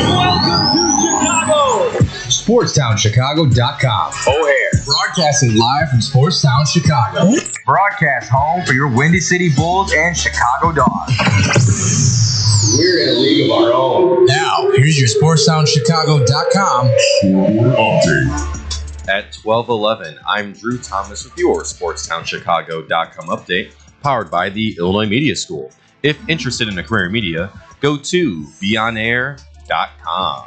Welcome to Chicago. SportstownChicago.com. O'Hare. Broadcasting live from Sportstown, Chicago. Broadcast home for your Windy City Bulls and Chicago Dogs. We're in a league of our own. Now, here's your SportstownChicago.com update. At 12:11, I'm Drew Thomas with your SportstownChicago.com update, powered by the Illinois Media School. If interested in a career in media, go to beonair.com.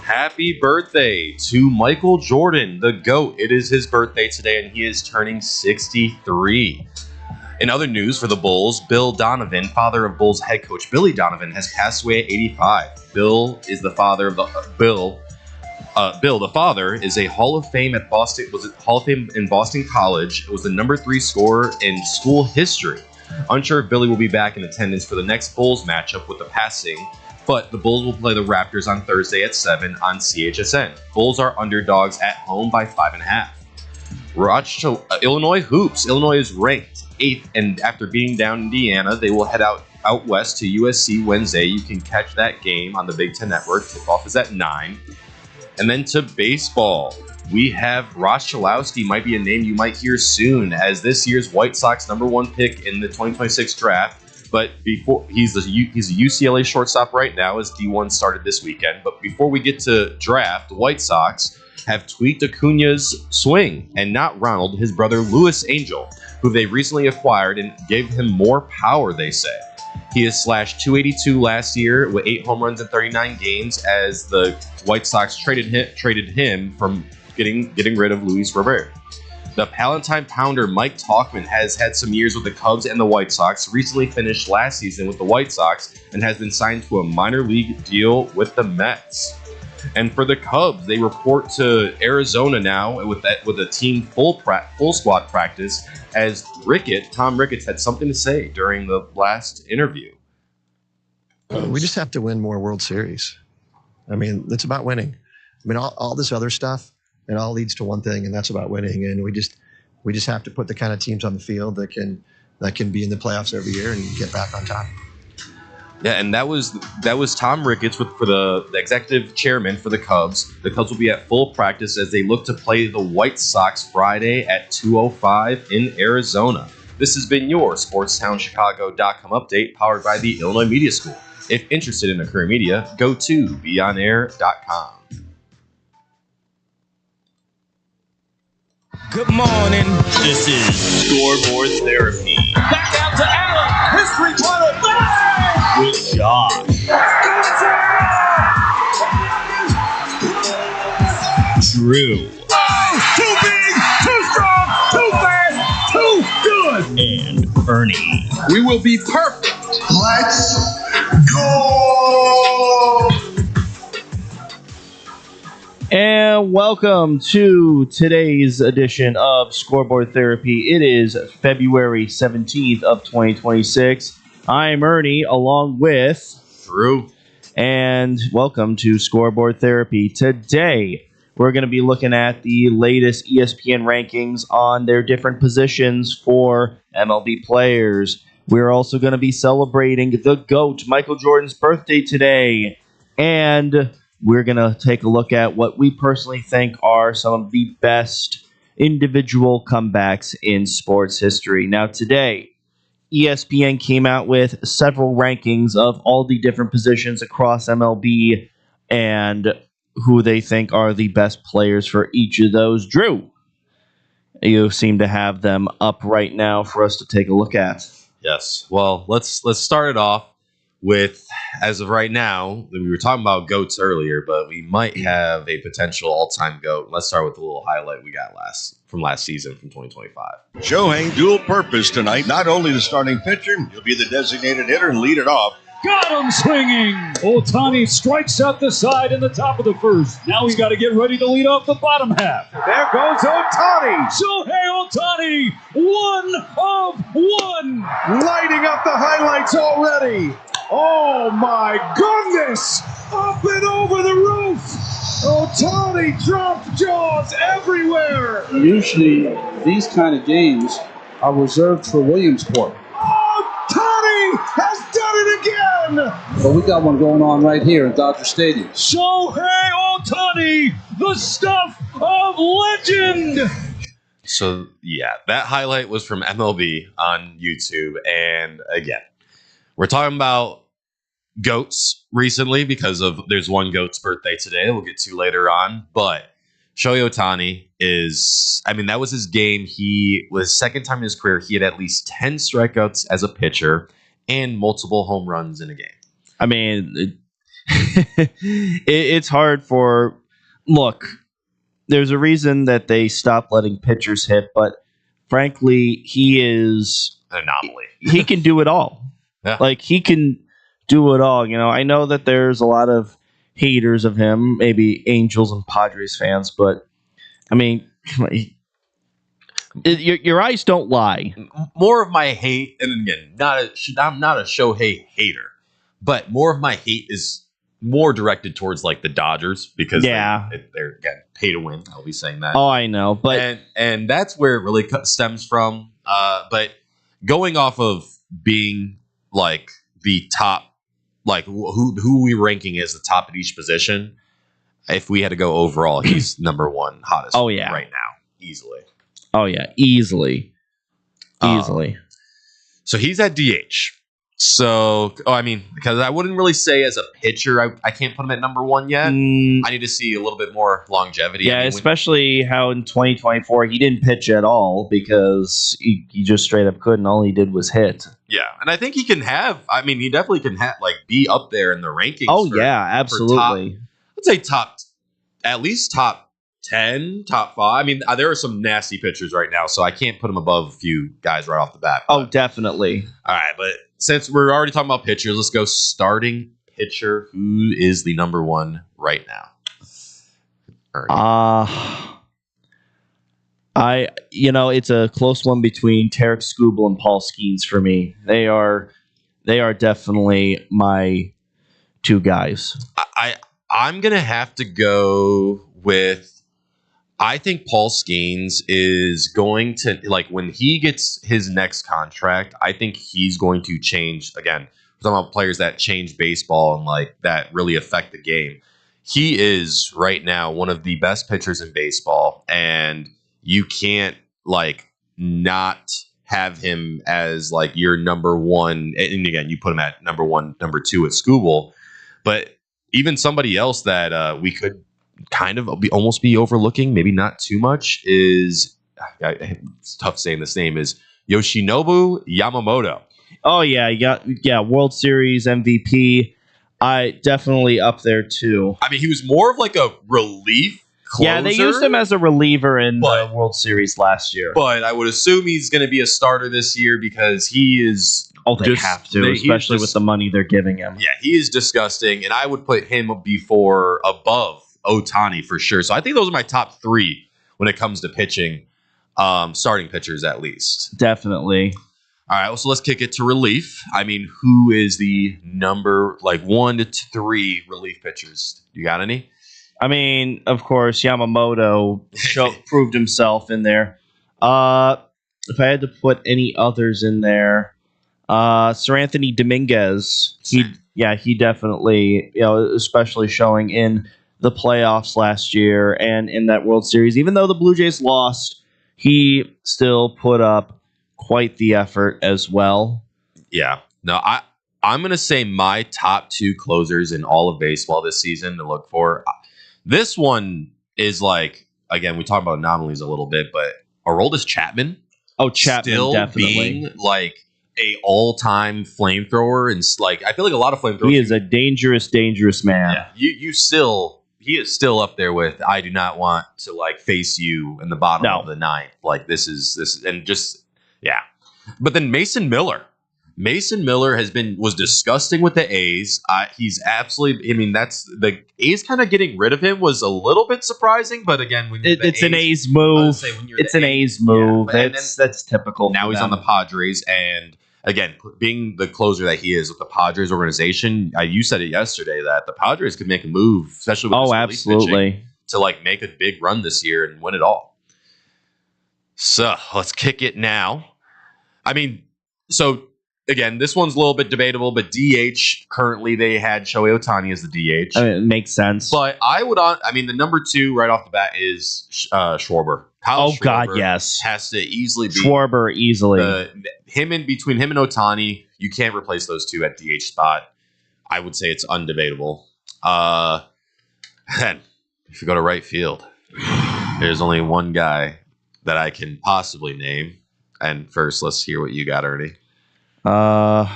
Happy birthday to Michael Jordan, the GOAT. It is his birthday today, and he is turning 63. In other news for the Bulls, Bill Donovan, father of Bulls head coach Billy Donovan, has passed away at 85. Bill is the father of the Bill, the father, is a Hall of Fame at Boston. Was a Hall of Fame in Boston College. It was the number 3 scorer in school history. Unsure if Billy will be back in attendance for the next Bulls matchup with the passing, but the Bulls will play the Raptors on Thursday at 7 on CHSN. Bulls are underdogs at home by 5.5. Illinois hoops. Illinois is ranked 8th, and after beating down Indiana, they will head out west to USC Wednesday. You can catch that game on the Big Ten Network. Tip-off is at 9. And then to baseball, we have Ross Chalowski, might be a name you might hear soon as this year's White Sox #1 pick in the 2026 draft. But before he's a UCLA shortstop right now, as D1 started this weekend. But before we get to draft, the White Sox have tweaked Acuna's swing, and not Ronald, his brother Louis Angel, who they recently acquired and gave him more power, they say. He has slashed .282 last year with 8 home runs in 39 games as the White Sox traded him from getting rid of Luis Robert. The Palatine Pounder Mike Tauchman has had some years with the Cubs and the White Sox, recently finished last season with the White Sox, and has been signed to a minor league deal with the Mets. And for the Cubs, they report to Arizona now with a team full squad practice, as Tom Ricketts had something to say during the last interview. We just have to win more World Series. I mean, it's about winning. I mean, all this other stuff, it all leads to one thing, and that's about winning. And we just have to put the kind of teams on the field that can be in the playoffs every year and get back on top. Yeah, and that was Tom Ricketts for the executive chairman for the Cubs. The Cubs will be at full practice as they look to play the White Sox Friday at 2:05 in Arizona. This has been your SportstownChicago.com update, powered by the Illinois Media School. If interested in a career in media, go to beonair.com. Good morning. This is Scoreboard Therapy Back out to Allen. History trying to with Josh. Drew. Too big, too strong, too fast, too good. And Ernie. We will be perfect. Let's go! And welcome to today's edition of Scoreboard Therapy. It is February 17th of 2026. I'm Ernie, along with Drew. And welcome to Scoreboard Therapy. Today, we're going to be looking at the latest ESPN rankings on their different positions for MLB players. We're also going to be celebrating the GOAT, Michael Jordan's birthday today. And we're going to take a look at what we personally think are some of the best individual comebacks in sports history. Now, today, ESPN came out with several rankings of all the different positions across MLB and who they think are the best players for each of those. Drew, you seem to have them up right now for us to take a look at. Yes. Well, let's start it off with, as of right now, we were talking about GOATs earlier, but we might have a potential all-time GOAT. Let's start with the little highlight we got from last season from 2025. Showing dual purpose tonight. Not only the starting pitcher, he'll be the designated hitter and lead it off. Got him swinging. Ohtani strikes out the side in the top of the first. Now he's got to get ready to lead off the bottom half. There goes Ohtani. Shohei Ohtani, 1 of 1. Lighting up the highlights already. Oh, my goodness. Up and over the roof. Otani dropped jaws everywhere. Usually, these kind of games are reserved for Williamsport. Otani has done it again. But we got one going on right here at Dodger Stadium. Shohei Otani, the stuff of legend. So, yeah, that highlight was from MLB on YouTube. And again, we're talking about GOATs recently because there's one GOAT's birthday today we'll get to later on. But Shohei Otani that was his game. He was second time in his career. He had at least 10 strikeouts as a pitcher and multiple home runs in a game. I mean, it's hard for... Look, there's a reason that they stopped letting pitchers hit, but frankly, he is... An anomaly. He can do it all. Yeah. Like, he can do it all. I know that there's a lot of haters of him, maybe Angels and Padres fans, but, I mean, your eyes don't lie. More of my hate, and again, I'm not a Shohei hater, but more of my hate is more directed towards like the Dodgers because they're again pay to win. I'll be saying that. Oh, I know, but and that's where it really stems from. But going off of being like the top, like who we ranking as the top at each position. If we had to go overall, he's number one hottest. Oh yeah, right now, easily. Oh yeah, easily. So he's at DH. So, because I wouldn't really say as a pitcher, I can't put him at number one yet. I need to see a little bit more longevity. Yeah, especially how in 2024 he didn't pitch at all because he just straight up couldn't. All he did was hit. Yeah, and I think he can have. He definitely can be up there in the rankings. Oh yeah, absolutely. Let's say at least top 10, top 5. There are some nasty pitchers right now, so I can't put him above a few guys right off the bat. Oh, definitely. All right, but since we're already talking about pitchers, let's go starting pitcher. Who is the number one right now? It's a close one between Tarek Skubal and Paul Skeens for me. They are definitely my two guys. I'm gonna have to go with. I think Paul Skeens is going to, when he gets his next contract, I think he's going to change. Again, we're talking about players that change baseball and, that really affect the game. He is, right now, one of the best pitchers in baseball, and you can't, not have him as, your number one. And, again, you put him at number one, number two at Skubal. But even somebody else that we could kind of almost be overlooking, maybe not too much, is it's tough saying this name, is Yoshinobu Yamamoto. Oh yeah, World Series MVP. I definitely up there too. He was more of a relief closer. Yeah, they used him as a reliever in the World Series last year. But I would assume he's going to be a starter this year because he is. Oh, they have to, especially with the money they're giving him. Yeah, he is disgusting, and I would put him above Otani for sure. So I think those are my top three when it comes to pitching, starting pitchers at least. Definitely. All right, so let's kick it to relief. Who is the number 1 to 3 relief pitchers? You got any? Of course, Yamamoto proved himself in there. If I had to put any others in there, Sir Anthony Dominguez. He definitely, especially showing in the playoffs last year and in that World Series. Even though the Blue Jays lost, he still put up quite the effort as well. Yeah. No, I'm going to say my top 2 closers in all of baseball this season to look for. This one is again, we talked about anomalies a little bit, but Aroldis Chapman. Oh, Chapman still definitely being a all-time flamethrower, and I feel like a lot of flamethrowers. He is a dangerous man. Yeah, he is still up there with. I do not want to face you in the bottom of the ninth. This is and just yeah. But then Mason Miller was disgusting with the A's. He's absolutely. That's the A's kind of getting rid of him was a little bit surprising, but again, when it's an A's move. It's an A's move. That's typical. Now he's on the Padres, and again, being the closer that he is with the Padres organization, you said it yesterday that the Padres could make a move, especially with this relief pitching, to like make a big run this year and win it all. So let's kick it now. I mean, so again, this one's a little bit debatable, but DH, currently they had Shohei Ohtani as the DH. I mean, it makes sense. But the number 2 right off the bat is Schwarber. Kyle Schwarber God, yes. Has to easily be Schwarber, easily. Between him and Ohtani, you can't replace those two at DH spot. I would say it's undebatable. Then, if you go to right field, there's only one guy that I can possibly name. And first, let's hear what you got, Ernie. Does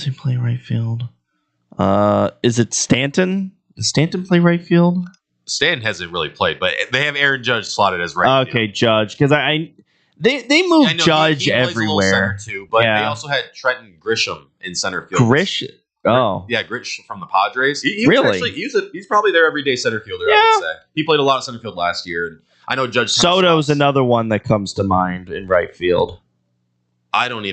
he play right field? Is it Stanton? Does Stanton play right field? Stanton hasn't really played, but they have Aaron Judge slotted as right field. Okay, Judge, because they moved Judge he everywhere too, but they also had Trenton Grisham in center field. Grisham? Oh, yeah, Grisham from the Padres. Really? He's probably their everyday center fielder. Yeah. I would say he played a lot of center field last year, and I know Judge Soto's another one that comes to mind in right field. I don't know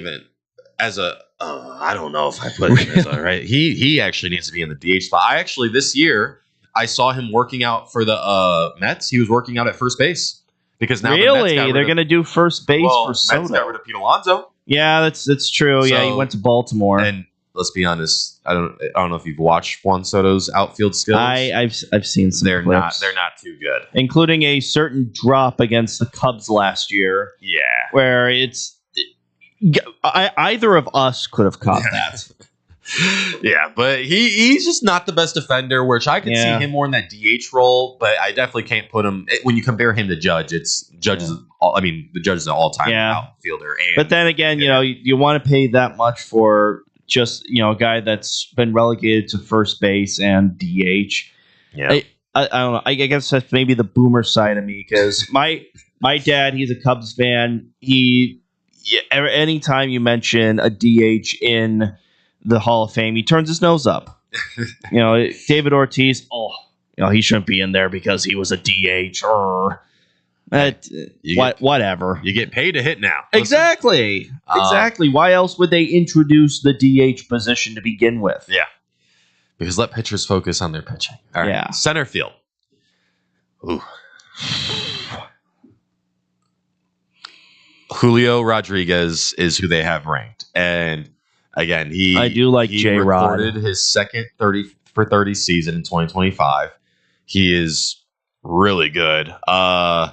if I put him as a right. He actually needs to be in the DH spot. This year I saw him working out for the Mets. He was working out at first base because now they're going to do first base for Soto. Mets got rid of Pete Alonso. Yeah, that's true. So, he went to Baltimore. And let's be honest, I don't know if you've watched Juan Soto's outfield skills. I've seen some. They're clips, not too good, including a certain drop against the Cubs last year. Yeah, where either of us could have caught that. Yeah, but he's just not the best defender, which I could see him more in that DH role, but I definitely can't put him when you compare him to Judge. The Judge is an all-time outfielder. But then again, you want to pay that much for just a guy that's been relegated to first base and DH. Yeah, I don't know. I guess that's maybe the boomer side of me because my dad, he's a Cubs fan. Anytime you mention a DH in the Hall of Fame, he turns his nose up. David Ortiz, he shouldn't be in there because he was a DH. Whatever. You get paid to hit now. Exactly. Why else would they introduce the DH position to begin with? Yeah. Because let pitchers focus on their pitching. All right. Yeah. Center field. Ooh. Julio Rodriguez is who they have ranked. And again, I do like J-Rod. He recorded his second 30 for 30 season in 2025. He is really good. For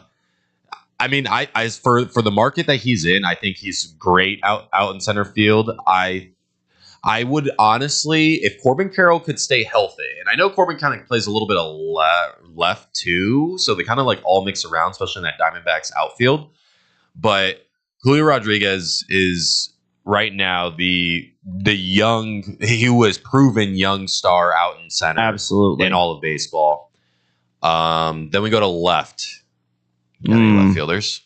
the market that he's in, I think he's great out in center field. I would honestly, if Corbin Carroll could stay healthy, and I know Corbin kind of plays a little bit of left too, so they kind of like all mix around, especially in that Diamondbacks outfield. But Julio Rodriguez is right now he was proven young star out in center. Absolutely. In all of baseball. Then we go to left. Any left fielders?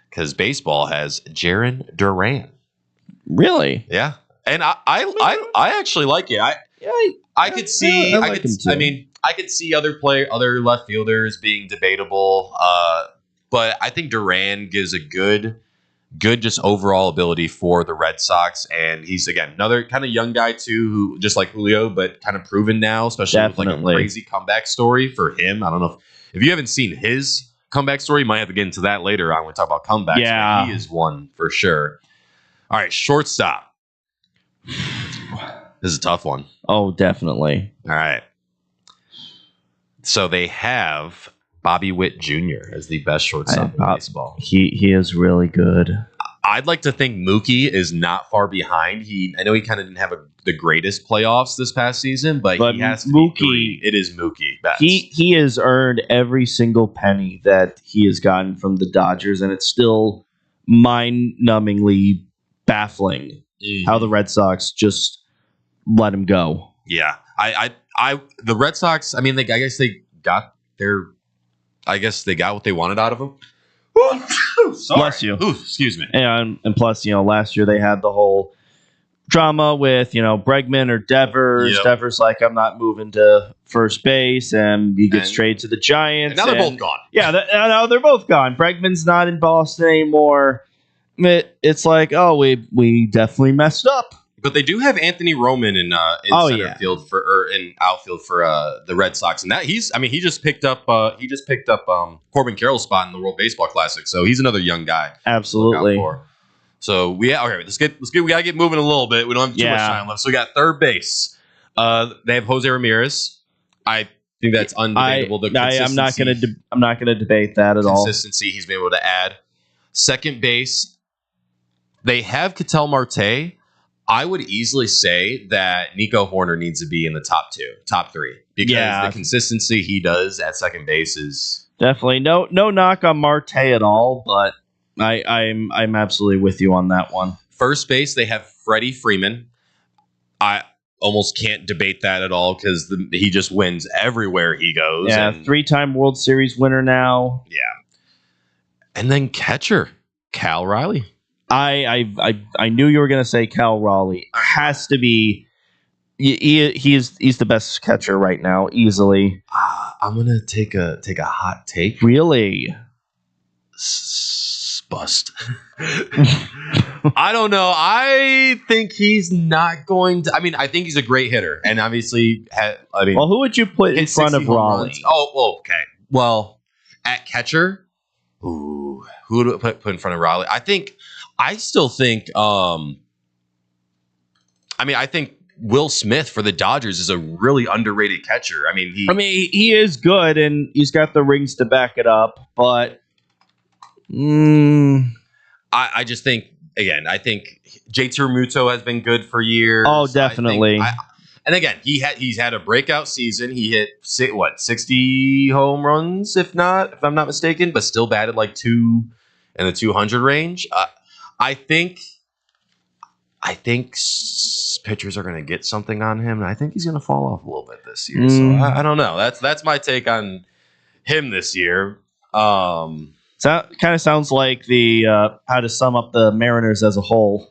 Because baseball has Jarren Duran. Really? Yeah. And I actually like it. I could see other left fielders being debatable. But I think Duran gives a good just overall ability for the Red Sox, and he's again another kind of young guy too, who just like Julio, but kind of proven now, especially with like a crazy comeback story for him. I don't know if you haven't seen his comeback story, you might have to get into that later on when we talk about comebacks. Yeah, he is one for sure. All right, shortstop. This is a tough one. Oh, definitely. All right. So they have Bobby Witt Jr. as the best shortstop in baseball. He is really good. I'd like to think Mookie is not far behind. I know he kind of didn't have the greatest playoffs this past season, but he has to Mookie. It is Mookie. He has earned every single penny that he has gotten from the Dodgers, and it's still mind-numbingly baffling how the Red Sox just let him go. Yeah, the Red Sox. I mean, I guess they got what they wanted out of him. Bless you. Ooh, excuse me. And plus, last year they had the whole drama with, Bregman or Devers. Yep. Devers like, I'm not moving to first base, and he gets traded to the Giants. And now they're both gone. Yeah, now they're both gone. Bregman's not in Boston anymore. it's like, oh, we definitely messed up. But they do have Anthony Roman in outfield for the Red Sox, and that he just picked up Corbin Carroll's spot in the World Baseball Classic, so he's another young guy. Absolutely. So we gotta get moving a little bit. We don't have too much time left. So we got third base. They have Jose Ramirez. I think that's undebatable. I'm not gonna debate that at all. Consistency he's been able to add. Second base, they have Ketel Marte. I would easily say that Nico Horner needs to be in the top 3, because the consistency he does at second base is definitely no knock on Marte at all, but I'm absolutely with you on that one. First base, they have Freddie Freeman. I almost can't debate that at all because he just wins everywhere he goes. Yeah, 3-time World Series winner now. Yeah, and then catcher Cal Riley. I knew you were going to say Cal Raleigh. Has to be. He's the best catcher right now, easily. I'm gonna take a hot take. Really? Bust. I don't know. I think he's not going to. I mean, I think he's a great hitter, and obviously, well, who would you put in front of Raleigh? Oh, okay. Well, at catcher, who would I put in front of Raleigh? I still think. I think Will Smith for the Dodgers is a really underrated catcher. He is good, and he's got the rings to back it up. But I just think I think JT Realmuto has been good for years. Oh, definitely. And again, he's had a breakout season. He hit 60 home runs, if I'm not mistaken, but still batted like 2 in the 200 range. I think pitchers are going to get something on him, and I think he's going to fall off a little bit this year. So I don't know. That's my take on him this year. So that kind of sounds like the how to sum up the Mariners as a whole.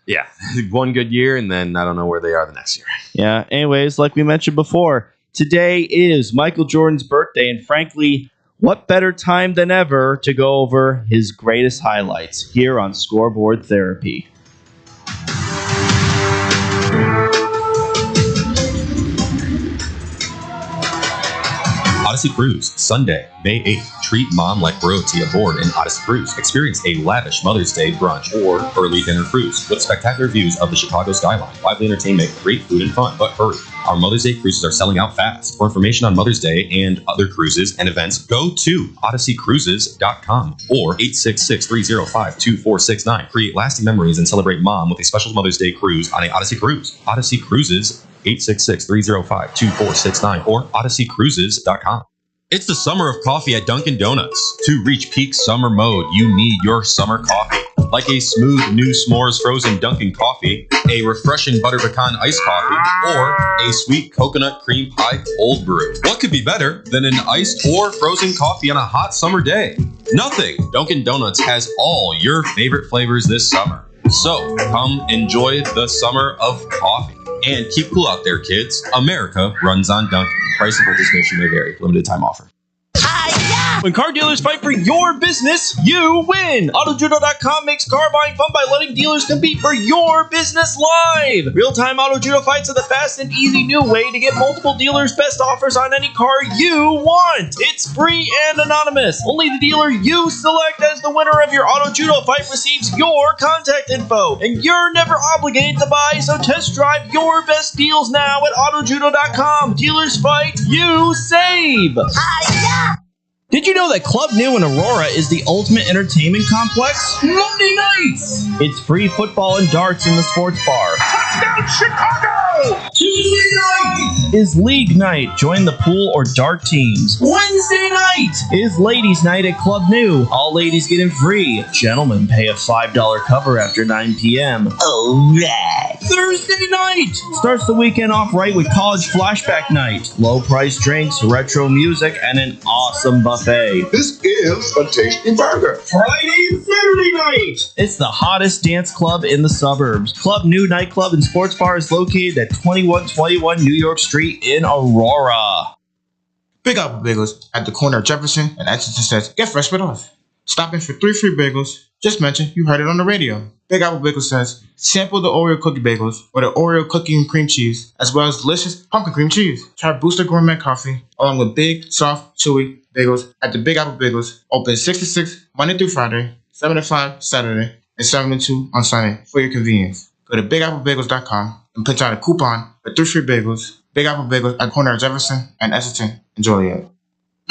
Yeah, one good year, and then I don't know where they are the next year. Yeah. Anyways, like we mentioned before, today is Michael Jordan's birthday, and frankly, what better time than ever to go over his greatest highlights here on Scoreboard Therapy. Odyssey Cruise, Sunday, May 8th. Treat mom like royalty aboard an Odyssey Cruise. Experience a lavish Mother's Day brunch or early dinner cruise with spectacular views of the Chicago skyline, lively entertainment, great food and fun. But hurry, our Mother's Day cruises are selling out fast. For information on Mother's Day and other cruises and events, go to odysseycruises.com or 866-305-2469. Create lasting memories and celebrate mom with a special Mother's Day cruise on a Odyssey Cruise. Odyssey Cruises, 866-305-2469 or odysseycruises.com. It's the summer of coffee at Dunkin' Donuts. To reach peak summer mode, you need your summer coffee. Like a smooth new s'mores frozen Dunkin' coffee, a refreshing butter pecan iced coffee, or a sweet coconut cream pie cold brew. What could be better than an iced or frozen coffee on a hot summer day? Nothing. Dunkin' Donuts has all your favorite flavors this summer. So come enjoy the summer of coffee. And keep cool out there, kids. America runs on Dunkin'. Price and participation may vary. Limited time offer. When car dealers fight for your business, you win! AutoJudo.com makes car buying fun by letting dealers compete for your business live! Real-time AutoJudo fights are the fast and easy new way to get multiple dealers' best offers on any car you want! It's free and anonymous! Only the dealer you select as the winner of your AutoJudo fight receives your contact info! And you're never obligated to buy, so test drive your best deals now at AutoJudo.com! Dealers fight, you save! Did you know that Club New in Aurora is the ultimate entertainment complex? Monday nights! It's free football and darts in the sports bar. Touchdown Chicago! Tuesday night is league night. Join the pool or dart teams. Wednesday night is ladies' night at Club New. All ladies get in free. Gentlemen pay a $5 cover after 9 p.m. Alright. Thursday night starts the weekend off right with college flashback night. Low price drinks, retro music, and an awesome buffet. This is a tasty burger. Friday and Saturday night. It's the hottest dance club in the suburbs. Club New Nightclub and Sports Bar is located at 2121 New York Street in Aurora. Big Apple Bagels at the corner of Jefferson and Exeter says, get fresh with us. Stop in for 3 free bagels, Just mention you heard it on the radio. Big Apple Bagel says, sample the Oreo cookie bagels or the Oreo cookie and cream cheese, as well as delicious pumpkin cream cheese. Try Booster Gourmet Coffee, along with big, soft, chewy bagels at the Big Apple Bagels. Open 6 to 6, Monday through Friday, 7 to 5, Saturday, and 7 to 2 on Sunday for your convenience. Go to BigAppleBagels.com and punch out a coupon for 3 free bagels. Big Apple Bagels at corner of Jefferson and Esselton in Joliet.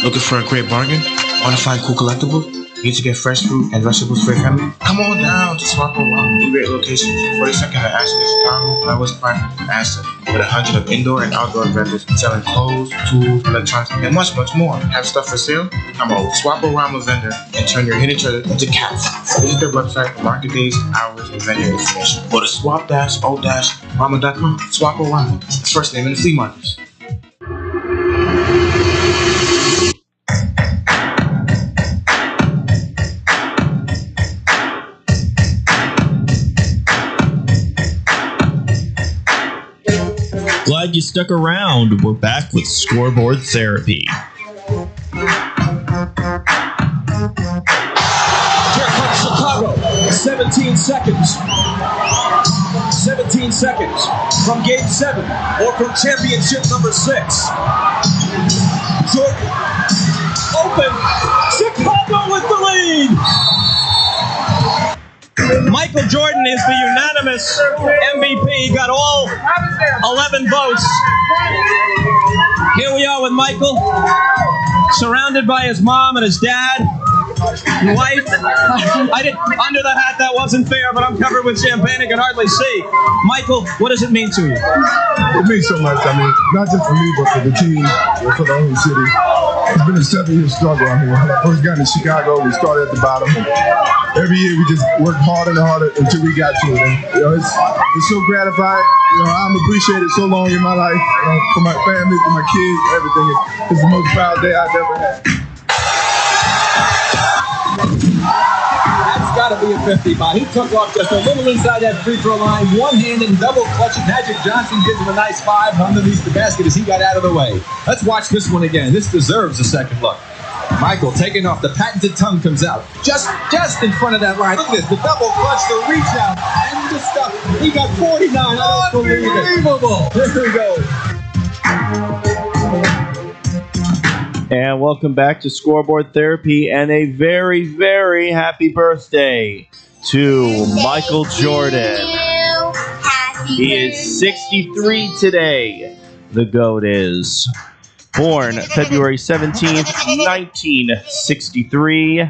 Looking for a great bargain? Want to find cool collectibles? Need to get fresh fruit and vegetables for your family? Come on down to Swap Around. Great locations. 42nd at Ashton in Chicago, West Park, Ashton. With 100 of indoor and outdoor vendors selling clothes, tools, electronics, and much, much more. Have stuff for sale? Come on, Swap Around a vendor and turn your hidden treasure into cash. Visit their website for market days, hours, and vendor information. Go to swap-o-rama.com. Swap Around. First name in the flea markets. Glad you stuck around. We're back with Scoreboard Therapy. Here comes Chicago. 17 seconds. 17 seconds from Game 7 or from championship number 6. Jordan open. Chicago with the lead. Michael Jordan is the unanimous MVP. He got all 11 votes. Here we are with Michael, surrounded by his mom and his dad and wife. Under the hat, that wasn't fair, but I'm covered with champagne and can hardly see. Michael, what does it mean to you? It means so much. I mean, not just for me, but for the team and for the whole city. It's been a 7-year struggle. I mean, when I first got to Chicago, we started at the bottom. And every year we just worked harder and harder until we got to it. And, it's so gratifying. I'm appreciated so long in my life, for my family, for my kids, everything. It's the most proud day I've ever had. That's got to be a 50 ball. He took off just a little inside that free throw line, one-handed double clutch. Magic Johnson gives him a nice 5 underneath the basket as he got out of the way. Let's watch this one again. This deserves a second look. Michael taking off, the patented tongue comes out. Just in front of that line. Look at this, the double clutch, the reach out, and the stuff. He got 49. I don't believe it. Unbelievable. Here we go. And welcome back to Scoreboard Therapy, and a very, very happy birthday to Michael Jordan. He is 63 today. The GOAT is. Born February 17th, 1963.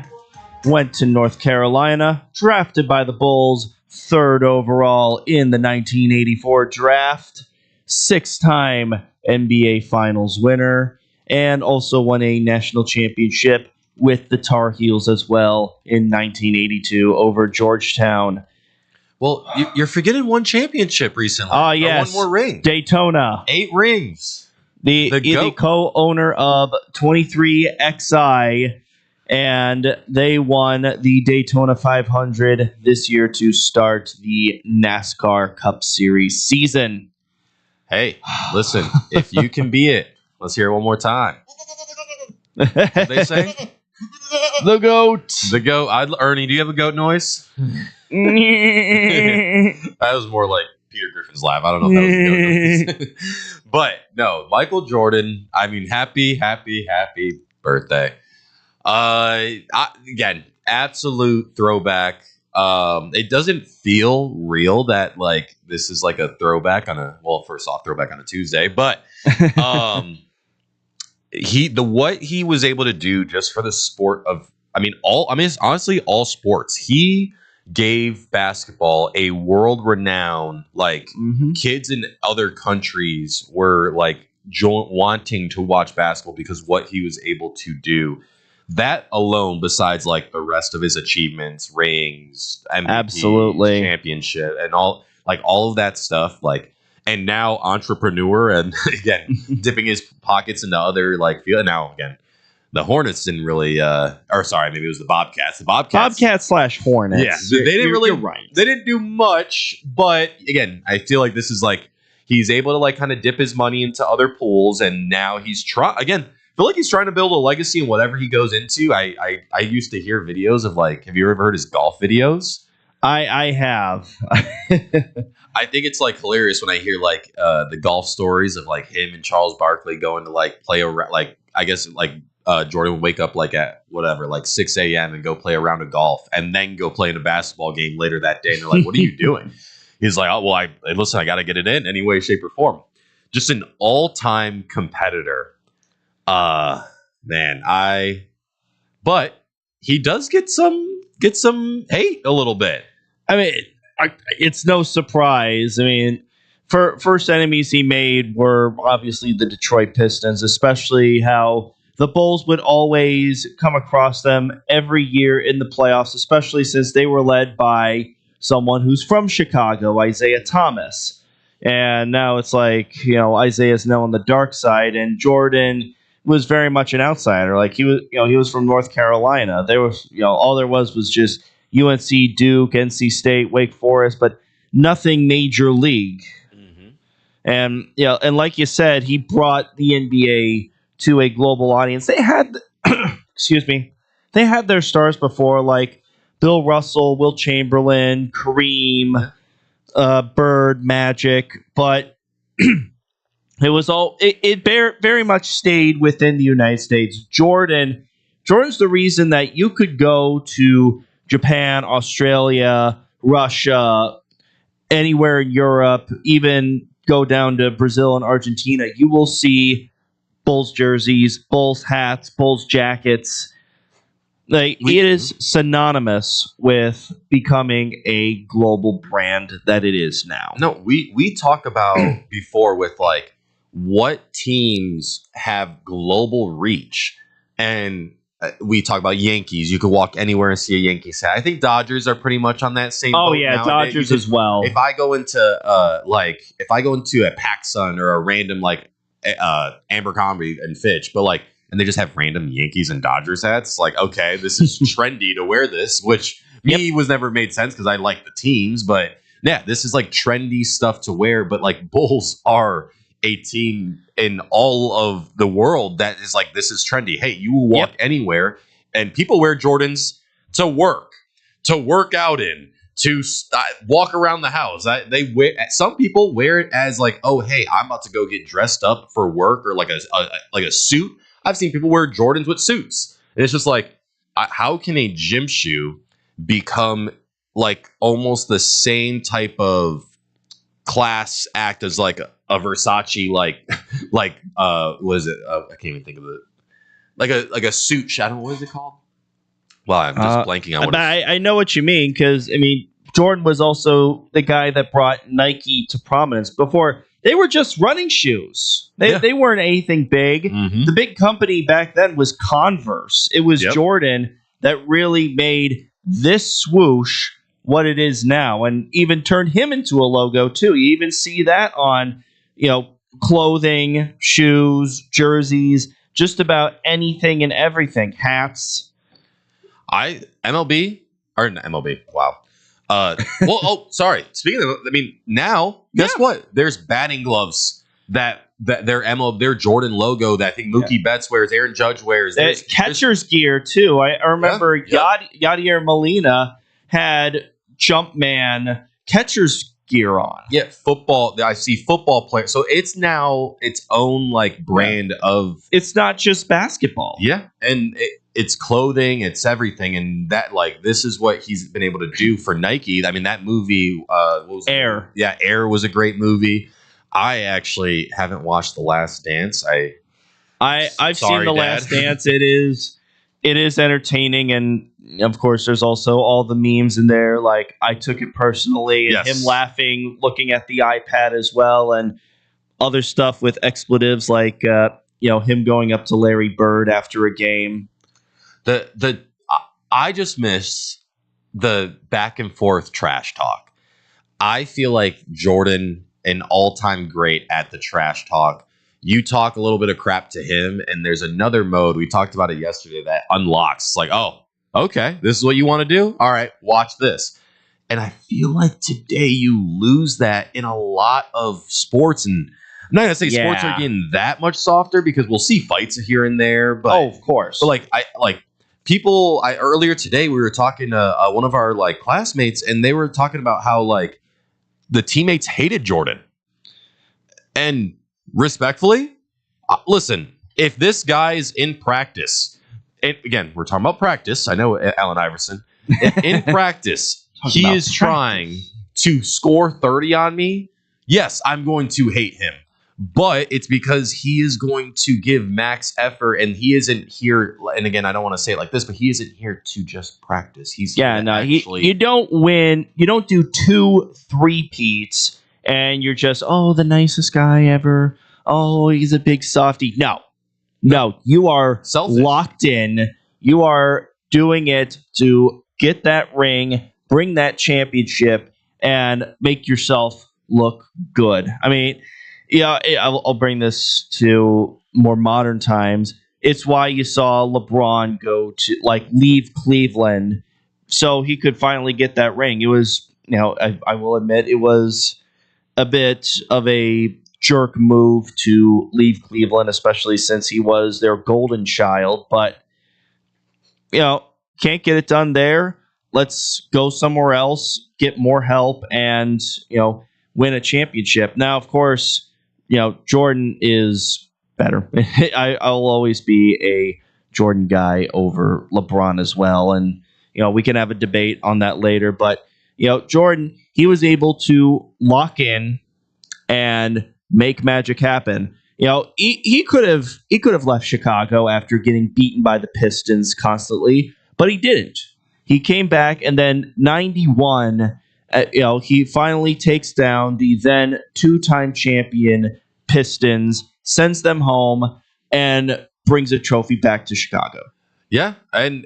Went to North Carolina. Drafted by the Bulls. 3rd overall in the 1984 draft. 6-time NBA Finals winner. And also won a national championship with the Tar Heels as well in 1982 over Georgetown. Well, you're forgetting one championship recently. Yes. One more ring. Daytona. 8 rings. The co-owner of 23XI, and they won the Daytona 500 this year to start the NASCAR Cup Series season. Hey, listen, if you can be it, let's hear it one more time. What they say? The GOAT. The GOAT. Ernie, do you have a goat noise? That was more like Peter Griffin's laugh. I don't know if that was a goat noise. But no, Michael Jordan, I mean, happy birthday. Again, absolute throwback. It doesn't feel real that like this is like a throwback on first off, throwback on a Tuesday, but what he was able to do just for the sport of, it's honestly all sports. He gave basketball a world renown, like kids in other countries were like wanting to watch basketball because what he was able to do. That alone, besides like the rest of his achievements, rings, MVP, absolutely, championship, and all of that stuff, like, and now entrepreneur, and again dipping his pockets into other like field. Now again, the Hornets didn't really, maybe it was the Bobcats. The Bobcats / Hornets. Yeah, they didn't really. You're right. They didn't do much, but again, I feel like this is like he's able to like kind of dip his money into other pools, and now he's again. feel like he's trying to build a legacy in whatever he goes into. I used to hear videos of like, have you ever heard his golf videos? I have. I think it's like hilarious when I hear like the golf stories of like him and Charles Barkley going to like play around. Like I guess like Jordan would wake up like at whatever like 6 a.m. and go play a round of golf and then go play in a basketball game later that day. And they're like, "What are you doing?" He's like, "Oh well, I got to get it in any way, shape, or form." Just an all-time competitor. Man, but he does get some hate a little bit. I mean, it's no surprise. I mean, first enemies he made were obviously the Detroit Pistons, especially how the Bulls would always come across them every year in the playoffs, especially since they were led by someone who's from Chicago, Isaiah Thomas. And now it's like, Isaiah's now on the dark side, and Jordan was very much an outsider. Like he was from North Carolina. There was, all there was just UNC, Duke, NC State, Wake Forest, but nothing major league. Mm-hmm. And and like you said, he brought the NBA to a global audience. They had, they had their stars before, like Bill Russell, Wilt Chamberlain, Kareem, Bird, Magic, but it was all it very much stayed within the United States. Jordan's the reason that you could go to Japan, Australia, Russia, anywhere in Europe, even go down to Brazil and Argentina. You will see Bulls jerseys, Bulls hats, Bulls jackets. Like it is synonymous with becoming a global brand that it is now. No, we talk about before with like what teams have global reach, and we talk about Yankees. You could walk anywhere and see a Yankees hat. I think Dodgers are pretty much on that same. Oh boat yeah, nowadays. Dodgers as well. If I go into a PacSun or a random like Abercrombie and Fitch, but like. And they just have random Yankees and Dodgers hats. Like, okay, this is trendy to wear this, which me was never made sense because I like the teams. But yeah, this is like trendy stuff to wear. But like Bulls are a team in all of the world that is like, this is trendy. Hey, you will walk anywhere and people wear Jordans to work out in, to walk around the house. Some people wear it as like, oh, hey, I'm about to go get dressed up for work or like a suit. I've seen people wear Jordans with suits. And it's just like, how can a gym shoe become like almost the same type of class act as like a Versace, like what is it? I can't even think of it. Like a suit. I don't know, what is it called? Well, I'm just blanking on what I know what you mean, because I mean Jordan was also the guy that brought Nike to prominence. Before they were just running shoes. They weren't anything big. Mm-hmm. The big company back then was Converse. It was Jordan that really made this swoosh what it is now, and even turned him into a logo too. You even see that on clothing, shoes, jerseys, just about anything and everything. Hats. MLB. Wow. Sorry. Speaking of, I mean, now guess what? There's batting gloves that their Jordan logo that I think Mookie Betts wears, Aaron Judge wears. There's catcher's gear too. I remember Yadier Molina had Jumpman catcher's gear on. Yeah, football. I see football players. So it's now its own like brand of. It's not just basketball. Yeah, and it's clothing, it's everything, and that like this is what he's been able to do for Nike. I mean, that movie Air. Yeah, Air was a great movie. I actually haven't watched The Last Dance. I've seen The Last Dance. It is entertaining, and of course, there's also all the memes in there. Like I took it personally, and him laughing, looking at the iPad as well, and other stuff with expletives like him going up to Larry Bird after a game. I just miss the back and forth trash talk. I feel like Jordan, an all-time great at the trash talk. You talk a little bit of crap to him, and there's another mode. We talked about it yesterday that unlocks. It's like, oh, okay, this is what you want to do? All right, watch this. And I feel like today you lose that in a lot of sports. And I'm not gonna say sports are getting that much softer because we'll see fights here and there. But of course. But people. Earlier today we were talking to one of our classmates, and they were talking about how the teammates hated Jordan. And respectfully, listen, if this guy's in practice, and again, we're talking about practice. I know Allen Iverson. In practice, he is trying to score 30 on me. Yes, I'm going to hate him. But it's because he is going to give max effort, and he isn't here. And again, I don't want to say it like this, but he isn't here to just practice. He's you don't win. You don't do 2 3-peats, and you're just the nicest guy ever. Oh, he's a big softie. No, you are locked in. You are doing it to get that ring, bring that championship, and make yourself look good. I mean. Yeah, I'll bring this to more modern times. It's why you saw LeBron go to leave Cleveland so he could finally get that ring. It was, I will admit, it was a bit of a jerk move to leave Cleveland, especially since he was their golden child. But can't get it done there. Let's go somewhere else, get more help, and win a championship. Now, of course. Jordan is better. I'll always be a Jordan guy over LeBron as well. And, we can have a debate on that later. But, Jordan, he was able to lock in and make magic happen. He could have left Chicago after getting beaten by the Pistons constantly, but he didn't. He came back, and then 91, he finally takes down the then 2-time champion Pistons, sends them home, and brings a trophy back to Chicago. Yeah, and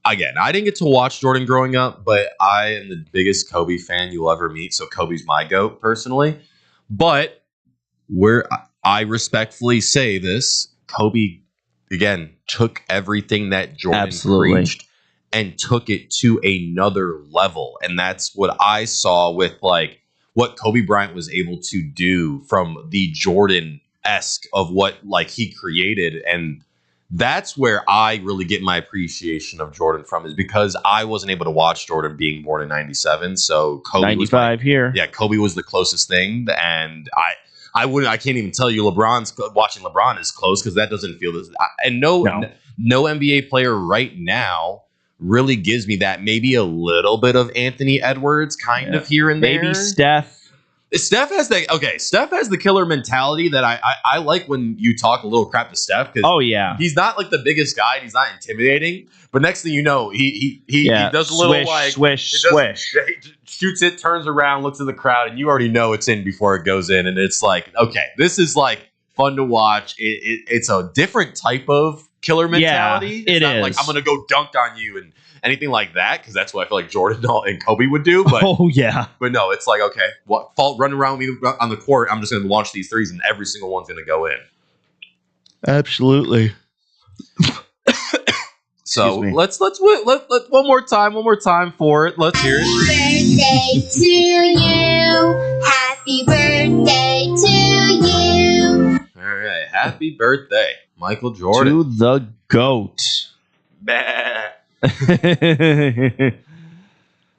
again, I didn't get to watch Jordan growing up, but I am the biggest Kobe fan you'll ever meet, so Kobe's my GOAT personally. But I respectfully say this, Kobe, again, took everything that Jordan preached and took it to another level. And that's what I saw with what Kobe Bryant was able to do from the Jordan-esque of what he created. And that's where I really get my appreciation of Jordan from, is because I wasn't able to watch Jordan being born in 97. So Kobe 95 here. Yeah, Kobe was the closest thing. And I can't even tell you watching LeBron is close, because that doesn't feel this. And no NBA player right now really gives me that. Maybe a little bit of Anthony Edwards kind of here and there. Maybe Steph. Steph has the killer mentality that I like when you talk a little crap to Steph. He's not the biggest guy. And he's not intimidating. But next thing you know, he does a little swish. He shoots it, turns around, looks at the crowd, and you already know it's in before it goes in. And it's okay, this is fun to watch. It's a different type of killer mentality. It's not I'm going to go dunk on you and anything like that, because that's what I feel like Jordan and Kobe would do. But but no, it's okay, run around me on the court. I'm just going to launch these threes, and every single one's going to go in. Absolutely. So let's one more time for it. Let's hear it. Birthday to you. Happy birthday to you. All right, happy birthday, Michael Jordan. To the GOAT.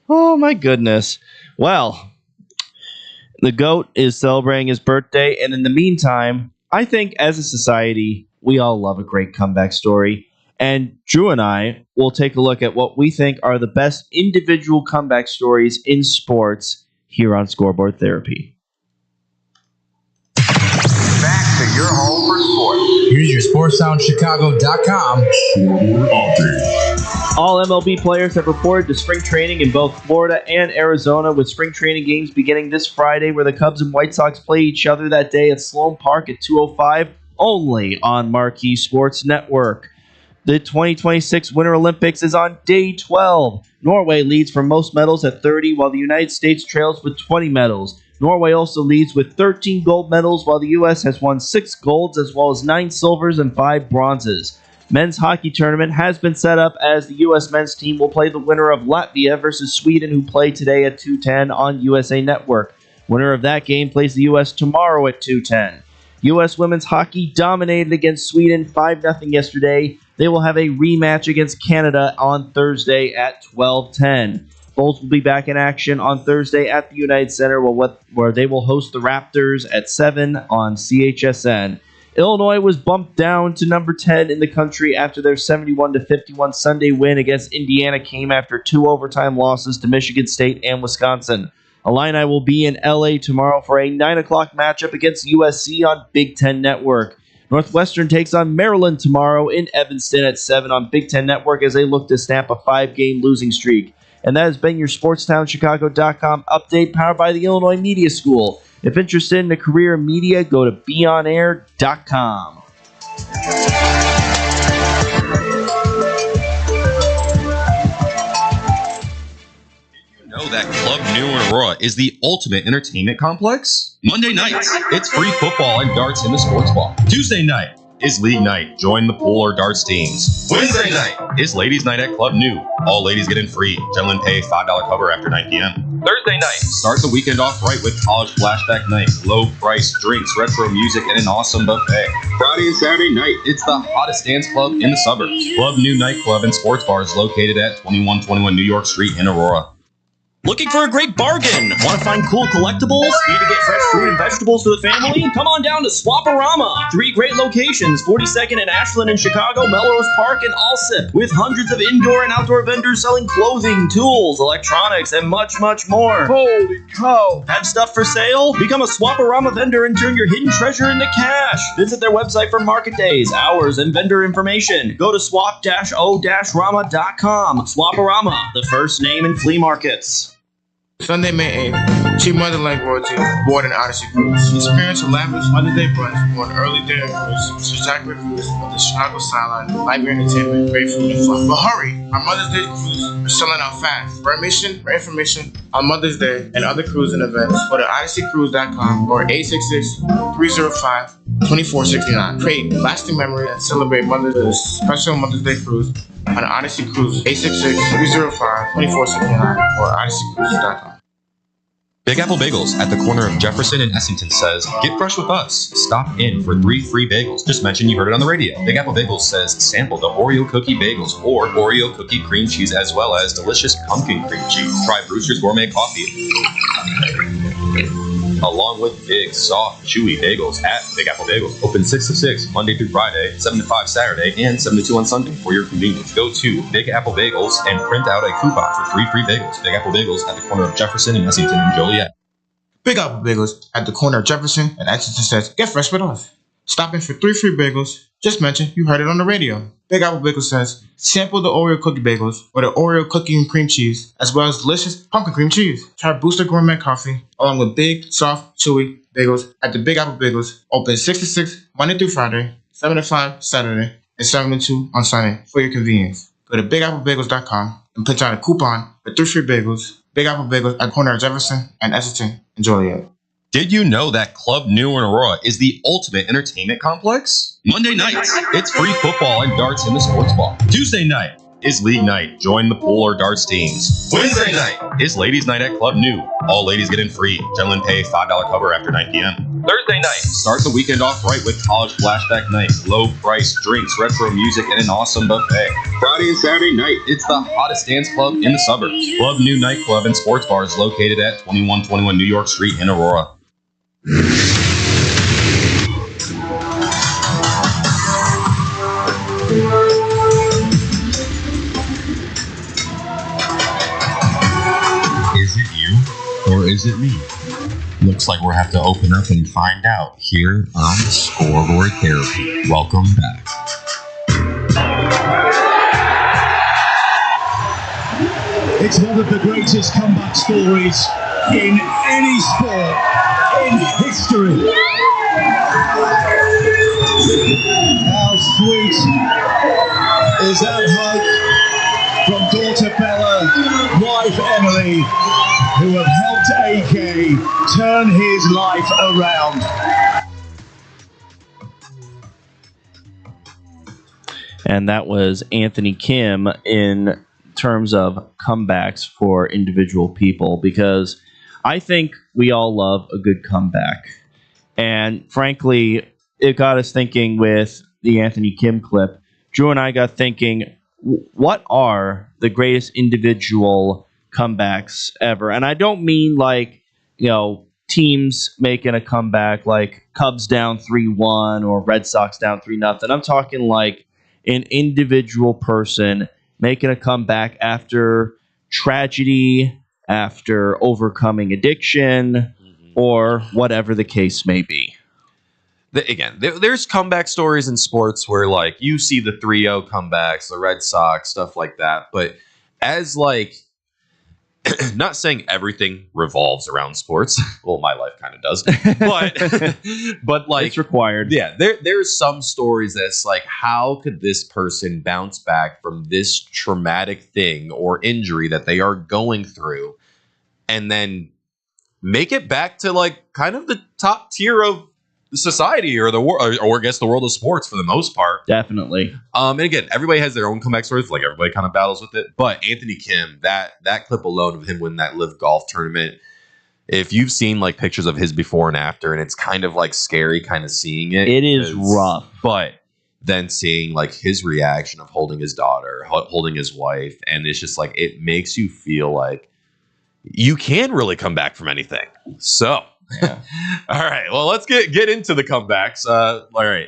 Oh my goodness. Well, the GOAT is celebrating his birthday, and in the meantime, I think as a society, we all love a great comeback story. And Drew and I will take a look at what we think are the best individual comeback stories in sports here on Scoreboard Therapy. Back to your home for sports. Here's your SportsSoundChicago.com Scoreboard update. All MLB players have reported to spring training in both Florida and Arizona, with spring training games beginning this Friday, where the Cubs and White Sox play each other that day at Sloan Park at 2:05, only on Marquee Sports Network. The 2026 Winter Olympics is on day 12. Norway leads for most medals at 30, while the United States trails with 20 medals. Norway also leads with 13 gold medals, while the U.S. has won 6 golds as well as 9 silvers and 5 bronzes. Men's hockey tournament has been set up, as the U.S. men's team will play the winner of Latvia versus Sweden, who play today at 2:10 on USA Network. Winner of that game plays the U.S. tomorrow at 2:10. U.S. women's hockey dominated against Sweden 5-0 yesterday. They will have a rematch against Canada on Thursday at 12:10. Bulls will be back in action on Thursday at the United Center, where they will host the Raptors at 7 on CHSN. Illinois was bumped down to number 10 in the country after their 71-51 Sunday win against Indiana came after 2 overtime losses to Michigan State and Wisconsin. Illini will be in LA tomorrow for a 9 o'clock matchup against USC on Big Ten Network. Northwestern takes on Maryland tomorrow in Evanston at 7 on Big Ten Network as they look to snap a 5-game losing streak. And that has been your SportsTownChicago.com update powered by the Illinois Media School. If interested in a career in media, go to beonair.com. Know that Club New in Aurora is the ultimate entertainment complex? Monday nights, it's free football and darts in the sports bar. Tuesday night is league night. Join the pool or darts teams. Wednesday night is ladies' night at Club New. All ladies get in free. Gentlemen pay $5 cover after 9 p.m. Thursday night, start the weekend off right with college flashback night. Low price drinks, retro music, and an awesome buffet. Friday and Saturday night, it's the hottest dance club in the suburbs. Club New Nightclub and Sports Bar is located at 2121 New York Street in Aurora. Looking for a great bargain? Want to find cool collectibles? Need to get fresh fruit and vegetables for the family? Come on down to Swaparama. 3 great locations, 42nd and Ashland in Chicago, Melrose Park, and Alsip, with hundreds of indoor and outdoor vendors selling clothing, tools, electronics, and much, much more. Holy cow! Have stuff for sale? Become a Swaparama vendor and turn your hidden treasure into cash. Visit their website for market days, hours, and vendor information. Go to swap-o-rama.com. Swaparama, the first name in flea markets. Sunday, May 8th, Chief Motherland Royalty board an Odyssey Cruise. Experience a lavish Mother's Day brunch for an early dinner cruise, spectacular views of the Chicago skyline, live entertainment, great food, and fun. But hurry, our Mother's Day cruise are selling out fast. For information on Mother's Day and other cruising events, go to odysseycruise.com or 866-305-2469. Create lasting memory and celebrate Mother's Day special Mother's Day cruise on Odyssey Cruise, 866-305-2469 or odysseycruises.com. Big Apple Bagels at the corner of Jefferson and Essington says, get fresh with us. Stop in for 3 free bagels. Just mention you heard it on the radio. Big Apple Bagels says, sample the Oreo cookie bagels or Oreo cookie cream cheese as well as delicious pumpkin cream cheese. Try Brewster's Gourmet Coffee along with big, soft, chewy bagels at Big Apple Bagels. Open 6 to 6, Monday through Friday, 7 to 5 Saturday, and 7 to 2 on Sunday for your convenience. Go to Big Apple Bagels and print out a coupon for 3 free bagels. Big Apple Bagels at the corner of Jefferson and Essington and Joliet. Big Apple Bagels at the corner of Jefferson and Essington says, get fresh with us. Stop in for 3 free bagels. Just mention you heard it on the radio. Big Apple Bagels says, sample the Oreo cookie bagels or the Oreo cookie and cream cheese, as well as delicious pumpkin cream cheese. Try Booster Gourmet Coffee, along with big, soft, chewy bagels at the Big Apple Bagels. Open 6 to 6, Monday through Friday, 7 to 5 Saturday, and 7 to 2 on Sunday for your convenience. Go to BigAppleBagels.com and print out a coupon for 3 free bagels. Big Apple Bagels at the corner of Jefferson and Essington and Joliet. Did you know that Club New in Aurora is the ultimate entertainment complex? Monday nights, it's free football and darts in the sports bar. Tuesday night is league night. Join the pool or darts teams. Wednesday night is ladies' night at Club New. All ladies get in free. Gentlemen pay $5 cover after 9 p.m. Thursday night, start the weekend off right with college flashback night. Low price drinks, retro music, and an awesome buffet. Friday and Saturday night, it's the hottest dance club in the suburbs. Club New Nightclub and Sports Bar is located at 2121 New York Street in Aurora. Is it you or is it me? Looks like we'll have to open up and find out here on Scoreboard Therapy. Welcome back. It's one of the greatest comeback stories in any sport in history. How sweet is that hug from daughter Bella, wife Emily, who have helped AK turn his life around. And that was Anthony Kim in terms of comebacks for individual people, because I think we all love a good comeback. And frankly, it got us thinking with the Anthony Kim clip. Drew and I got thinking, what are the greatest individual comebacks ever? And I don't mean like, teams making a comeback like Cubs down 3-1 or Red Sox down 3-0. I'm talking like an individual person making a comeback after tragedy, after overcoming addiction, or whatever the case may be. There's comeback stories in sports where, like, you see the 3-0 comebacks, the Red Sox, stuff like that. But as, like, not saying everything revolves around sports. Well, my life kind of does. But like, it's required. Yeah, there's some stories that's like, how could this person bounce back from this traumatic thing or injury that they are going through and then make it back to, like, kind of the top tier of society or the world, or I guess the world of sports for the most part. Definitely. And again, everybody has their own comeback stories. Like, everybody kind of battles with it. But Anthony Kim, that clip alone of him winning that Live Golf tournament, if you've seen like pictures of his before and after, and it's kind of like scary, kind of seeing it. It is rough. But then seeing like his reaction of holding his daughter, holding his wife, and it's just like, it makes you feel like you can really come back from anything. So. Yeah. All right. Well, let's get into the comebacks. All right.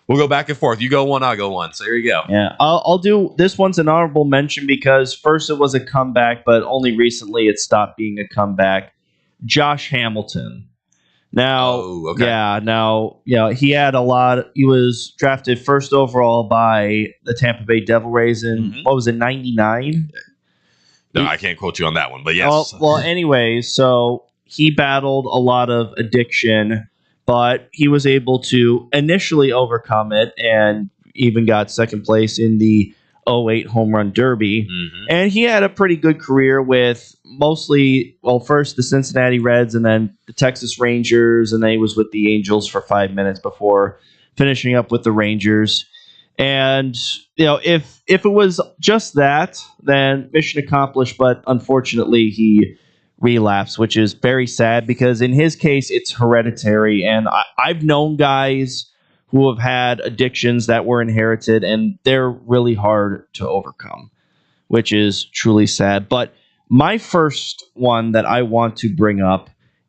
We'll go back and forth. You go one, I'll go one. So here you go. Yeah. I'll do this one's an honorable mention because first it was a comeback, but only recently it stopped being a comeback. Josh Hamilton. Now, he had a lot. He was drafted first overall by the Tampa Bay Devil Rays in, what was it, 99? No, I can't quote you on that one, but yes. Well, anyway, so he battled a lot of addiction, but he was able to initially overcome it and even got second place in the 2008 Home Run Derby. And he had a pretty good career with mostly, first the Cincinnati Reds and then the Texas Rangers, and then he was with the Angels for 5 minutes before finishing up with the Rangers. And, if it was just that, then mission accomplished, but unfortunately he relapse, which is very sad because in his case it's hereditary, and I've known guys who have had addictions that were inherited and they're really hard to overcome, which is truly sad. But my first one that I want to bring up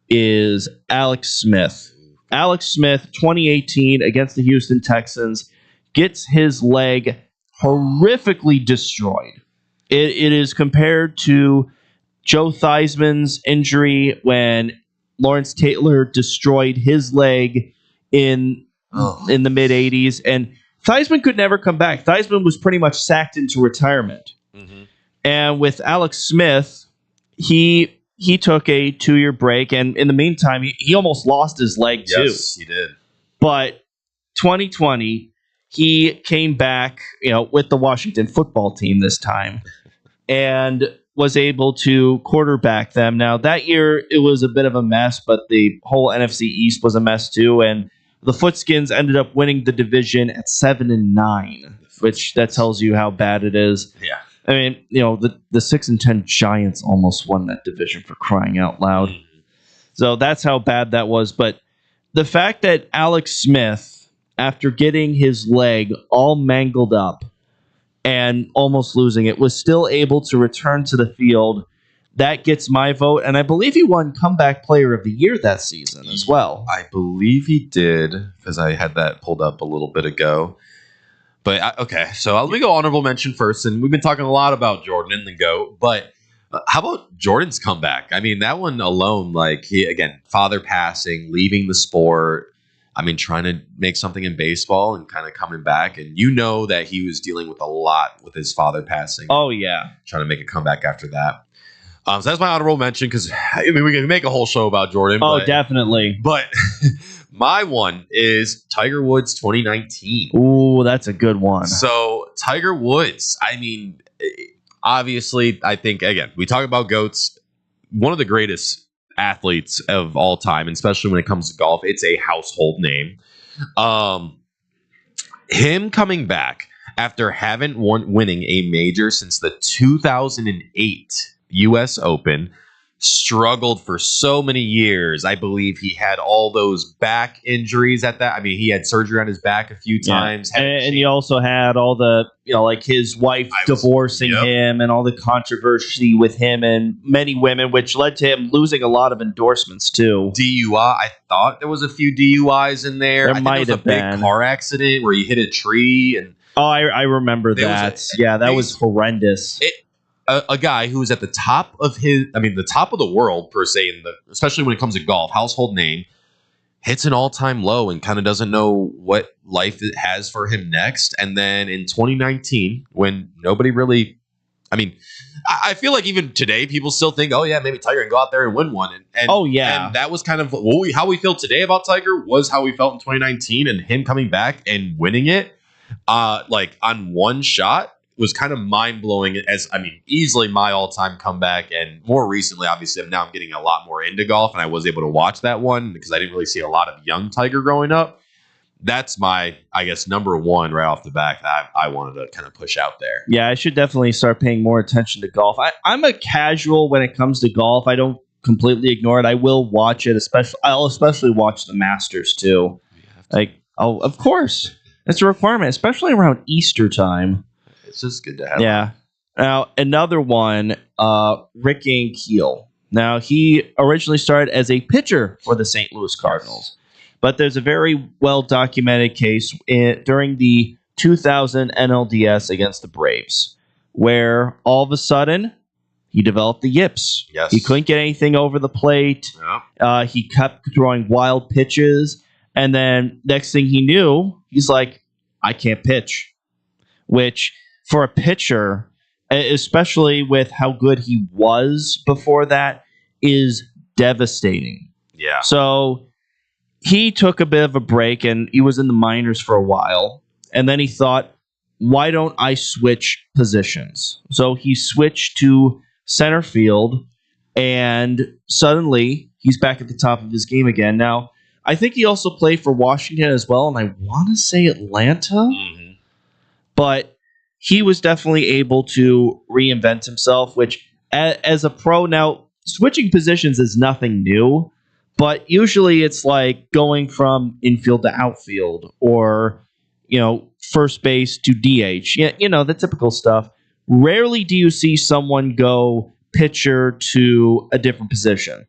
is Alex Smith. Alex Smith, 2018 against the Houston Texans, gets his leg horrifically destroyed. It is compared to Joe Theismann's injury when Lawrence Taylor destroyed his leg in the mid 80s, and Theismann could never come back. Theismann was pretty much sacked into retirement. And with Alex Smith, he took a 2-year break, and in the meantime, he almost lost his leg too. Yes, he did. But 2020, he came back, with the Washington football team this time, and was able to quarterback them. Now, that year, it was a bit of a mess, but the whole NFC East was a mess too, and the Footskins ended up winning the division at 7-9, which that tells you how bad it is. Yeah. I mean, the 6-10 Giants almost won that division, for crying out loud. So that's how bad that was. But the fact that Alex Smith, after getting his leg all mangled up and almost losing it, was still able to return to the field, that gets my vote. And I believe he won Comeback Player of the Year that season as well. I believe he did, because I had that pulled up a little bit ago. But, okay, so let me go honorable mention first. And we've been talking a lot about Jordan and the GOAT, but how about Jordan's comeback? I mean, that one alone, like, he, again, father passing, leaving the sport, I mean, trying to make something in baseball and kind of coming back. And that he was dealing with a lot with his father passing. Oh, yeah. Trying to make a comeback after that. So that's my honorable mention, because, I mean, we can make a whole show about Jordan. Oh, definitely. But my one is Tiger Woods 2019. Ooh, that's a good one. So Tiger Woods, I mean, obviously, I think, again, we talk about GOATs, one of the greatest athletes of all time, and especially when it comes to golf. It's a household name. Him coming back after winning a major since the 2008 U.S. Open, struggled for so many years. I believe he had all those back injuries at that. I mean, he had surgery on his back a few times. And you also had all the, like his wife divorcing him and all the controversy with him and many women, which led to him losing a lot of endorsements too. DUI. I thought there was a few DUIs in there. There might have been a big car accident where he hit a tree and. Oh, I remember that. That was horrendous. A guy who was at the top of the top of the world per se, especially when it comes to golf, household name, hits an all-time low and kind of doesn't know what life it has for him next. And then in 2019, when nobody really, I feel like even today people still think, oh yeah, maybe Tiger can go out there and win one. And and that was kind of how we feel today about Tiger was how we felt in 2019, and him coming back and winning it, like on one shot. Was kind of mind-blowing easily my all-time comeback. And more recently, obviously, now I'm getting a lot more into golf, and I was able to watch that one because I didn't really see a lot of young Tiger growing up. That's my, I guess, number one right off the bat that I wanted to kind of push out there. Yeah, I should definitely start paying more attention to golf. I'm a casual when it comes to golf. I don't completely ignore it. I will watch it, I'll especially watch the Masters, too. Of course. It's a requirement, especially around Easter time. It's just good to have. Yeah. Now, another one, Rick Ankiel. Now, he originally started as a pitcher for the St. Louis Cardinals. But there's a very well-documented case during the 2000 NLDS against the Braves, where all of a sudden, he developed the yips. Yes. He couldn't get anything over the plate. Yep. He kept throwing wild pitches. And then next thing he knew, he's like, I can't pitch. Which... for a pitcher, especially with how good he was before that, is devastating. Yeah. So he took a bit of a break, and he was in the minors for a while. And then he thought, why don't I switch positions? So he switched to center field, and suddenly he's back at the top of his game again. Now, I think he also played for Washington as well, and I want to say Atlanta. Mm-hmm. But... he was definitely able to reinvent himself, which as a pro now, switching positions is nothing new, but usually it's like going from infield to outfield or, first base to DH, the typical stuff. Rarely do you see someone go pitcher to a different position.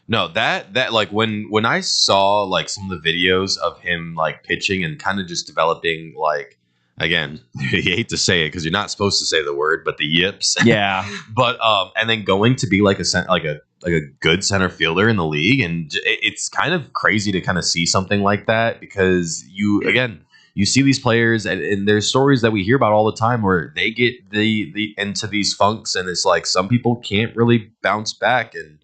No, that like when I saw like some of the videos of him like pitching and kind of just developing like, again, you hate to say it because you're not supposed to say the word, but the yips. Yeah. But and then going to be like a good center fielder in the league, and it's kind of crazy to kind of see something like that because you see these players and there's stories that we hear about all the time where they get the into these funks, and it's like some people can't really bounce back, and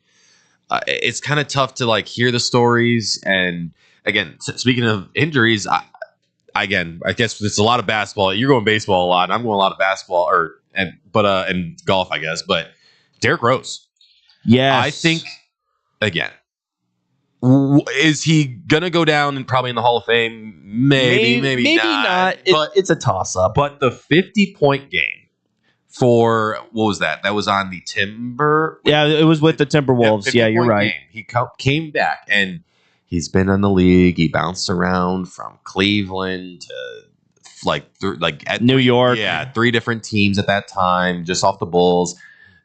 it's kind of tough to like hear the stories. And again, speaking of injuries, I guess it's a lot of basketball. You're going baseball a lot. And I'm going a lot of basketball and golf, I guess. But Derrick Rose. Yes. I think, again, is he going to go down and probably in the Hall of Fame? Maybe not. But it's a toss-up. But the 50-point game for, what was that? That was on the Timber. Yeah, it was with the Timberwolves. Yeah, you're right. Game. He came back and he's been in the league. He bounced around from Cleveland to at New York. Yeah, 3 different teams at that time, just off the Bulls,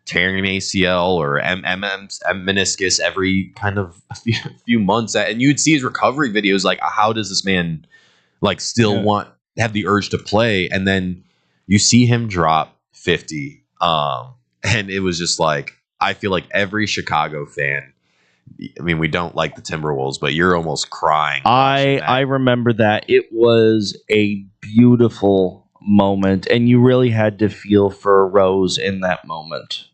tearing an ACL or meniscus every kind of few months. And you'd see his recovery videos. Like, how does this man still have the urge to play? And then you see him drop 50. And it was just like, I feel like every Chicago fan. I mean, we don't like the Timberwolves, but you're almost crying. I remember that. It was a beautiful moment, and you really had to feel for Rose in that moment.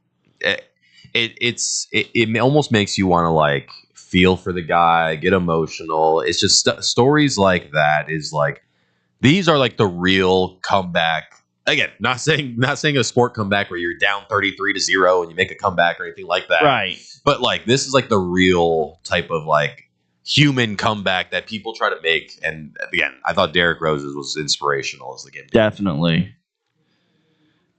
It almost makes you want to like feel for the guy, get emotional. It's just stories like that is like these are like the real comeback. Again, not saying a sport comeback where you're down 33-0 and you make a comeback or anything like that. Right. But like this is like the real type of like human comeback that people try to make. And again, I thought Derrick Rose's was inspirational as the game. Definitely.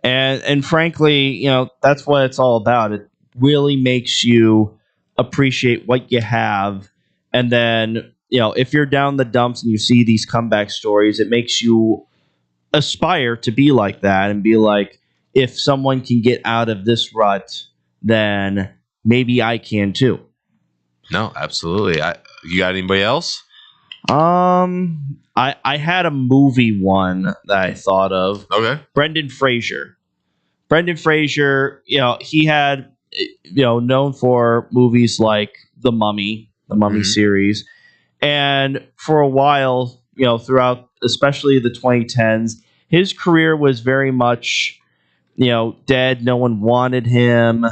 And frankly, that's what it's all about. really makes you appreciate what you have. And then, if you're down the dumps and you see these comeback stories, it makes you aspire to be like that and be like, if someone can get out of this rut, then maybe I can too. No, absolutely. You got anybody else? I had a movie one that I thought of. Okay. Brendan Fraser. Brendan Fraser, he had, known for movies like The Mummy series. And for a while, throughout especially the 2010s, his career was very much, dead. No one wanted him.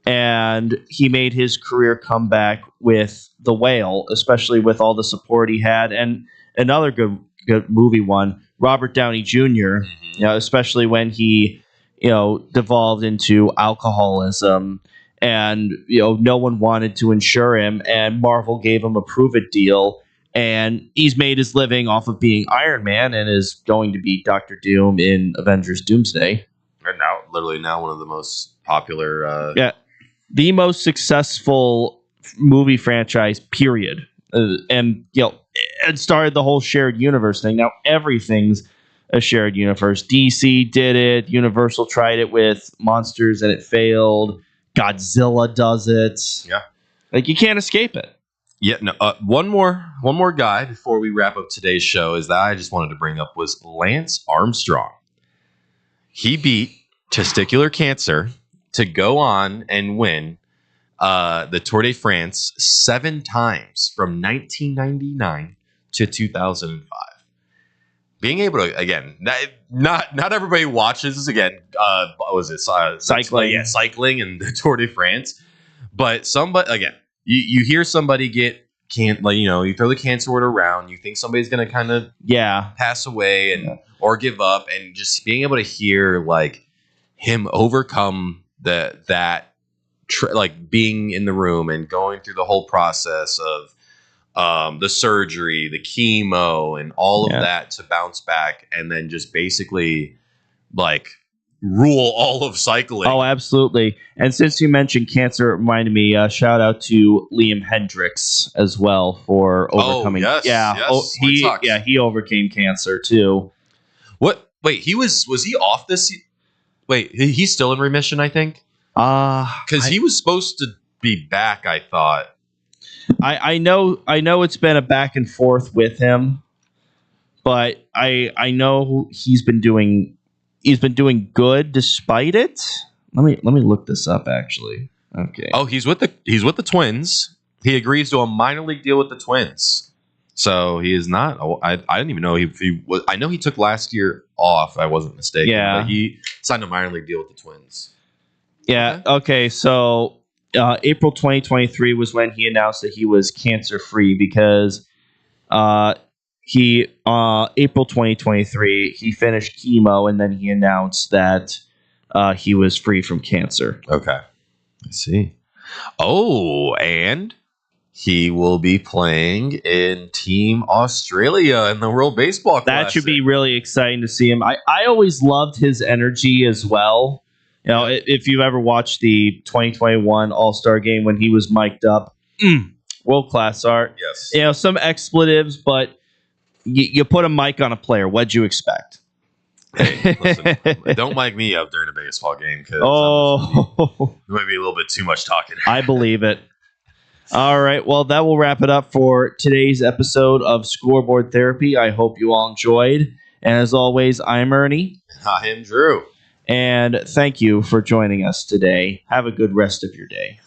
And he made his career comeback with The Whale, especially with all the support he had. And another good movie one, Robert Downey Jr., especially when he, devolved into alcoholism and, no one wanted to insure him, and Marvel gave him a prove-it deal. And he's made his living off of being Iron Man and is going to be Dr. Doom in Avengers Doomsday. And now one of the most popular... The most successful movie franchise, period. And it started the whole shared universe thing. Now everything's a shared universe. DC did it. Universal tried it with Monsters and it failed. Godzilla does it. Yeah. Like, you can't escape it. Yeah, no. One more guy before we wrap up today's show is that I just wanted to bring up was Lance Armstrong. He beat testicular cancer to go on and win the Tour de France 7 times from 1999 to 2005. Being able to, again, not everybody watches, again, what was it? Cycling. Yeah, cycling and the Tour de France. But somebody, again, you hear somebody you throw the cancer word around, you think somebody's going to kind of pass away or give up, and just being able to hear like him overcome being in the room and going through the whole process of the surgery, the chemo, and all of that to bounce back and then just basically like rule all of cycling. Oh, absolutely. And since you mentioned cancer, it reminded me, shout out to Liam Hendricks as well for overcoming. He overcame cancer too. What? Wait, was he off this? Wait, he's still in remission, I think. Because he was supposed to be back, I thought. I know it's been a back and forth with him, but I know he's been doing good despite it. Let me look this up actually. Okay. Oh, he's with the Twins. He agrees to a minor league deal with the Twins. So he is not. I didn't even know he was. I know he took last year off. I wasn't mistaken. Yeah. But he signed a minor league deal with the Twins. Yeah. Okay. So April 2023 was when he announced that he was cancer free because April 2023 he finished chemo and then he announced that he was free from cancer. Okay. I see. Oh, and he will be playing in Team Australia in the World Baseball Classic. That should be really exciting to see him. I always loved his energy as well. If you've ever watched the 2021 All-Star game when he was mic'd up, world-class art. Yes. Some expletives, but you put a mic on a player. What'd you expect? Hey, listen, don't mic me up during a baseball game because it might be a little bit too much talking. I believe it. All right. Well, that will wrap it up for today's episode of Scoreboard Therapy. I hope you all enjoyed. And as always, I'm Ernie. I am Drew. And thank you for joining us today. Have a good rest of your day.